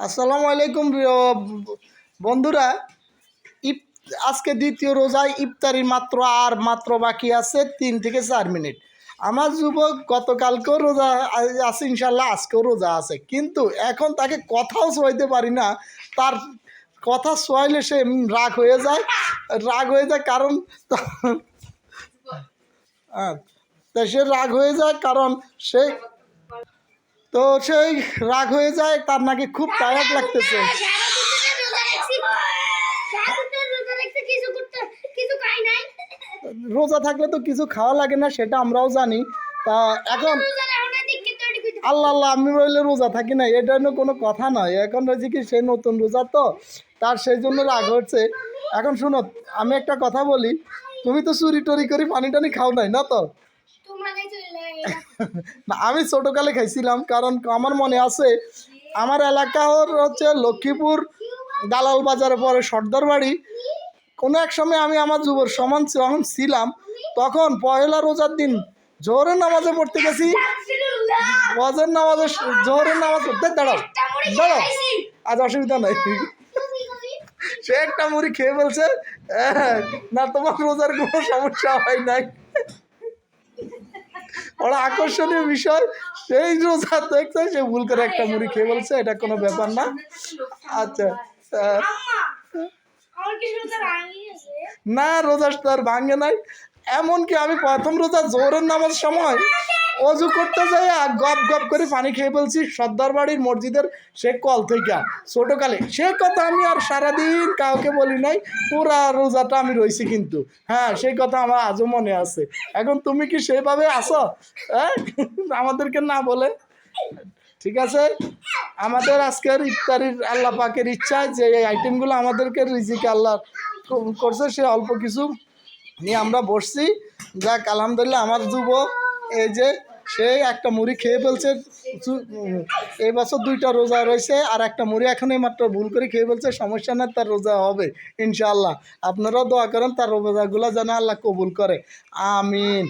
আসসালামু আলাইকুম প্রিয় বন্ধুরা। ইফ আজকে দ্বিতীয় রোজায় ইফতারি মাত্র বাকি আছে 3 থেকে 4 মিনিট। আমার যুবক গতকালকেও রোজা আছে, ইনশাল্লাহ আজকেও রোজা আছে, কিন্তু এখন তাকে কথাও শোয়াইতে পারি না। তার কথা শোয়াইলে সে রাগ হয়ে যায় কারণ তা সে রাগ হয়ে যায় কারণ সে সেই রাগ হয়ে যায়, তার নাকি খুব টায়ার্ড লাগতেছে। রোজা থাকলে তো কিছু খাওয়া লাগে না, সেটা আমরাও জানি। তা এখন আল্লাহ আমি রইলে রোজা থাকি না, এটা কোনো কথা নয়। এখন রয়েছে কি, সে নতুন রোজা তো, তার সেই জন্য রাগ হচ্ছে। এখন শুনো, আমি একটা কথা বলি, তুমি তো চুরি টরি করি পানি টানি খাও নাই না তো? না, আমি ছোটোকালে খাইছিলাম, কারণ আমার মনে আছে আমার এলাকা হচ্ছে লক্ষ্মীপুর দালাল বাজারের পরে সর্দার বাড়ি। কোনো এক সময় আমি আমার যুবর সমান যখন ছিলাম, তখন পয়লা রোজার দিন জোহরের নামাজে পড়তে গেছি। জোহরের নামাজ পড়তে দাঁড়াও আজ অসুবিধা নাই। সে একটা মুড়ি খেয়ে বলছে, না তোমার রোজার কোনো সমস্যা হয় নাই। ওরা আকর্ষণীয় বিষয়, সেই রোজা দেখছে সে ভুল করে একটা মুড়ি খেয়ে বলছে, এটা কোনো ব্যাপার না। আচ্ছা, না রোজা তার ভাঙে নাই। এমনকি আমি প্রথম রোজা জোহরের নামাজ সময় অজু করতে যাই গপ গপ করে পানি খেয়ে বলছি সর্দার বাড়ির মসজিদের সে কল থেকে ছোটোকালে। সে কথা আমি আর সারাদিন কাউকে বলি নাই, পুরা রোজাটা আমি রয়েছি, কিন্তু হ্যাঁ সেই কথা আমার আজও মনে আছে। এখন তুমি কি সেভাবে আসো আমাদেরকে না বলে? ঠিক আছে, আমাদের আজকের ইফতারির আল্লাহ পাকের ইচ্ছায় যে এই আইটেমগুলো আমাদেরকে রিজিকে আল্লাহ করছে, সে অল্প কিছু নিয়ে আমরা বসছি। যাক আলহামদুলিল্লাহ, আমার যুবক এই যে সে একটা মুড়ি খেয়ে ফেলছে। এই বছর 2টা রোজা রয়েছে, আর একটা মুড়ি এখন মাত্র ভুল করে খেয়ে ফেলছে। সমস্যা না, তার রোজা হবে ইনশাআল্লাহ। আপনারাও দোয়া করেন তার রোজাগুলো যেন আল্লাহ কবুল করে, আমিন।